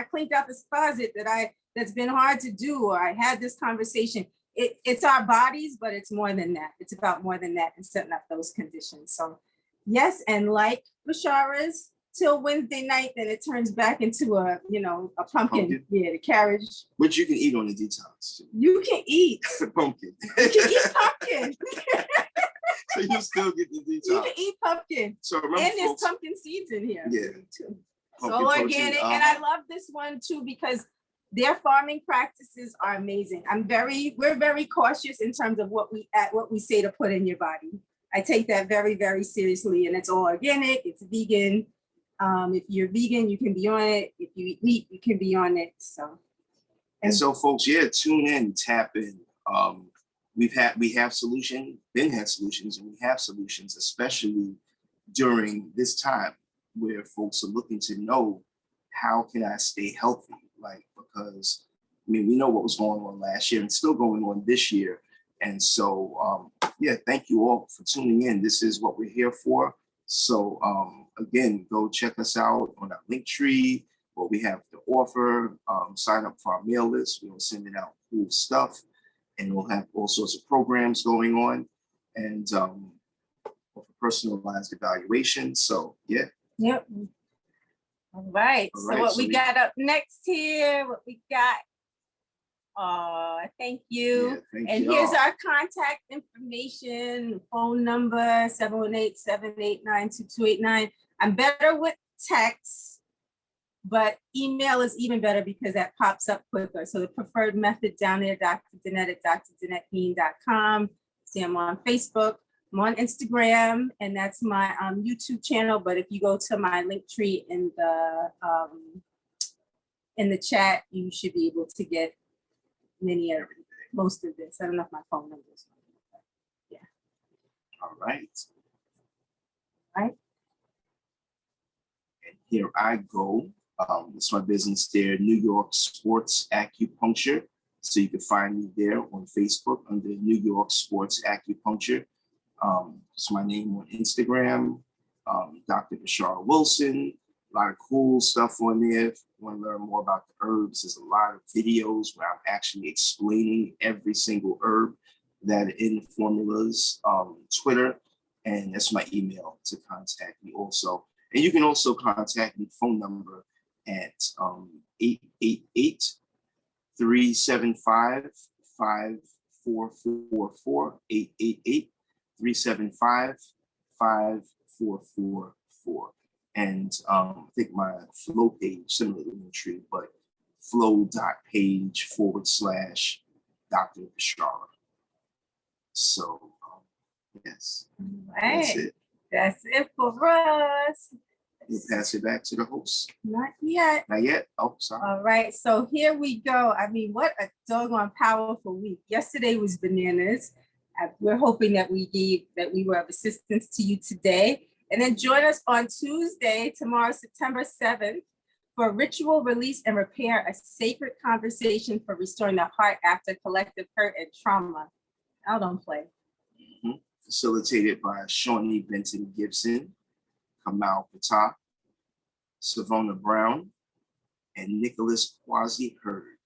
cleaned out this closet that's been hard to do, or I had this conversation. It's our bodies, but it's more than that. It's about more than that and setting up those conditions. So yes, and like Bishara's, till Wednesday night, then it turns back into a pumpkin. Yeah, the carriage. Which you can eat on the detox. You can eat Pumpkin. You can eat pumpkin. So you still get the detox. You can eat pumpkin. So remember, And there's folks, pumpkin seeds in here. Yeah. Too. pumpkin So protein, organic, and I love this one too because their farming practices are amazing. We're very cautious in terms of what we say to put in your body. I take that very, very seriously, and it's all organic. It's vegan. If you're vegan, you can be on it. If you eat meat, you can be on it. So, and so folks, tune in, tap in. We have solutions, and we have solutions, especially during this time where folks are looking to know, how can I stay healthy? Because we know what was going on last year and still going on this year. And so, thank you all for tuning in. This is what we're here for. So again, go check us out on our link tree, what we have to offer. Sign up for our mail list. We'll send it out cool stuff, and we'll have all sorts of programs going on, and personalized evaluation. So Yep. All right. So what we got up next here? What we got? Thank you. Yeah, thank And y'all. here's our contact information, phone number 718-789-2289. I'm better with text, but email is even better because that pops up quicker. So the preferred method down there, Dr. Danett at drdanettbean.com. See, I'm on Facebook. I'm on Instagram, and that's my YouTube channel. But if you go to my link tree in the chat, you should be able to get most of this. I don't know if my phone number is. Yeah. All right. Right. And here I go. It's my business there, New York Sports Acupuncture. So you can find me there on Facebook under New York Sports Acupuncture. It's my name on Instagram, Dr. Bishara Wilson. A lot of cool stuff on there. If you want to learn more about the herbs, there's a lot of videos where I'm actually explaining every single herb that are in the formulas. Twitter, and that's my email to contact me also. And you can also contact me, phone number at 888-375-5444, 888-375-5444. And I think my flow page, similar to Linktree, but flow.page/Dr. Bishara. So, yes, that's Right. it. That's it for us. You pass it back to the host. Not yet. Not yet? Oh, sorry. All right, so here we go. I mean, what a doggone powerful week. Yesterday was bananas. We're hoping that we were of assistance to you today. And then join us on Tuesday, tomorrow, September 7th, for ritual release and repair, a sacred conversation for restoring the heart after collective hurt and trauma. I don't play. Mhm. Facilitated by Shawnee Benton Gibson, Kamal Patah, Savona Brown, and Nicholas Quasi Hurd.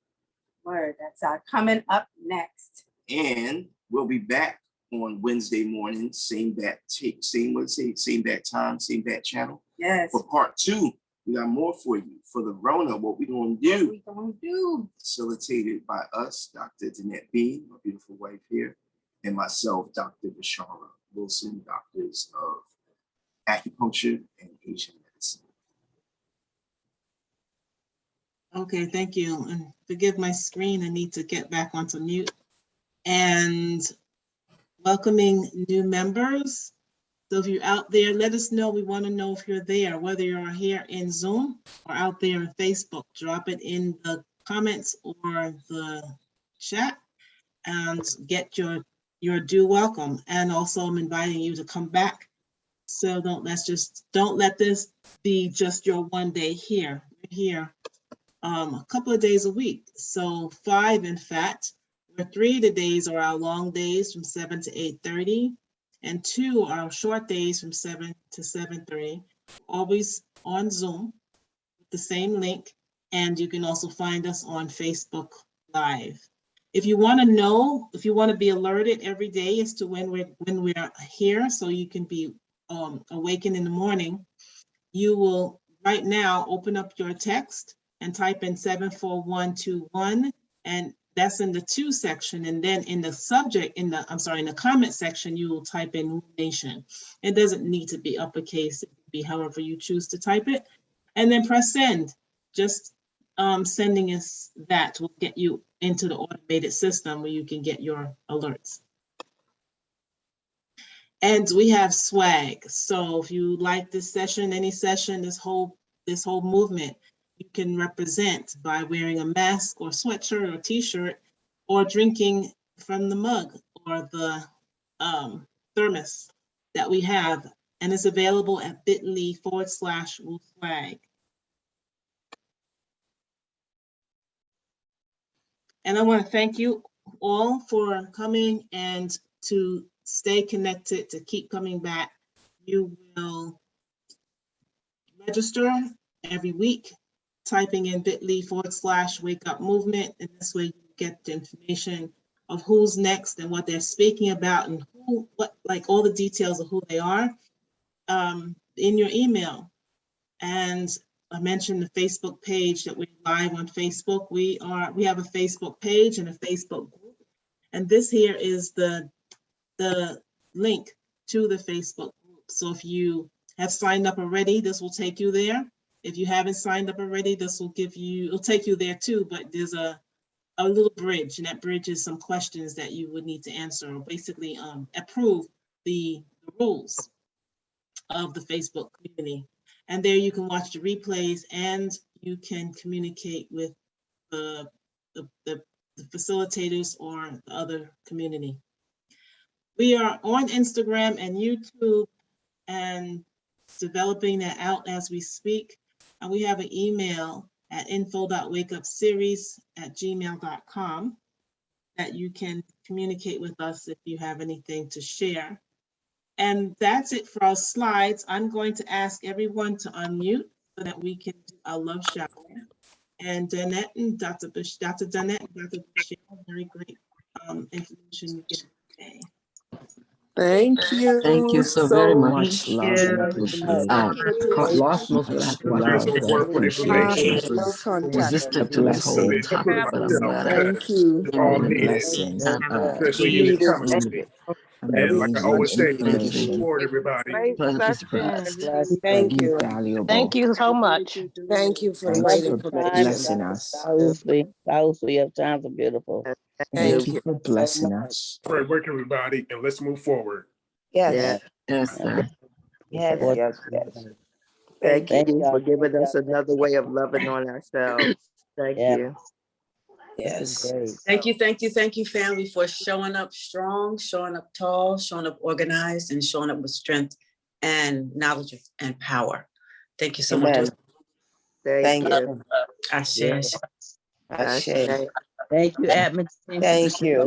Word, that's coming up next. And we'll be back on Wednesday morning, same bat time, same bat channel. Yes. For part 2, we got more for you. For the Rona, what we gonna do? What we gonna do? Facilitated by us, Dr. Danett Bean, my beautiful wife here, and myself, Dr. Bishara Wilson, doctors of acupuncture and Asian medicine. Okay, thank you. And forgive my screen, I need to get back onto mute. And welcoming new members. So if you're out there, let us know. We want to know if you're there, whether you're here in Zoom or out there in Facebook. Drop it in the comments or the chat and get your due welcome. And also I'm inviting you to come back. So don't let this be just your one day here. We're here a couple of days a week. So 5, in fact, where 3 of the days are our long days from 7 to 8:30, and 2 are short days from 7 to 7:30, always on Zoom with the same link. And you can also find us on Facebook Live. If you want to know, if you want to be alerted every day as to when we're here, so you can be awakened in the morning, you will right now open up your text and type in 74121, and that's in the to section. And then in the subject, in the comment section, you will type in New Nation. It doesn't need to be uppercase, it can be however you choose to type it. And then press send. Just sending us that will get you into the automated system where you can get your alerts. And we have swag. So if you like this session, any session, this whole movement, you can represent by wearing a mask or sweatshirt or t-shirt, or drinking from the mug or the thermos that we have. And it's available at bit.ly/swag. And I want to thank you all for coming and to stay connected, to keep coming back. You will register every week, typing in bit.ly/wake up movement. And this way you get the information of who's next and what they're speaking about and all the details of who they are in your email. And mentioned the Facebook page that we're live on Facebook. We have a Facebook page and a Facebook group. And this here is the link to the Facebook group. So if you have signed up already, this will take you there. If you haven't signed up already, this will it'll take you there too, but there's a little bridge, and that bridge is some questions that you would need to answer, or basically approve the rules of the Facebook community. And there you can watch the replays, and you can communicate with the facilitators or the other community. We are on Instagram and YouTube and developing that out as we speak. And we have an email at info.wakeupseries@gmail.com that you can communicate with us if you have anything to share. And that's it for our slides. I'm going to ask everyone to unmute so that we can do our love shower. And Danett and Dr. Danett and Dr. Bishara, very great information you get today. Thank you. Thank you so very much. Thank Love and you. appreciate. Lost most lack of love and appreciation. No contact. Resisted to this whole topic, but I'm glad Thank you. it's been a blessing. Needed. And like I always say, let's move Information. forward, everybody. Great Pleasant session. surprise. Thank you. Invaluable. Thank you so much. Thank you for Love great your information. time, blessing us. Your times are beautiful. Thank you. for blessing us. All right, work, everybody, and let's move forward. Yes. Yes, sir. Yes, Well, yes, yes. Thank Thank you y'all. for giving us another way of loving on ourselves. Thank Yeah. you. Yes. Thank you, family, for showing up strong, showing up tall, showing up organized, and showing up with strength and knowledge and power. Thank you so Amen. much. Thank you. I share. Ashe. Thank you, Admin. Thank you.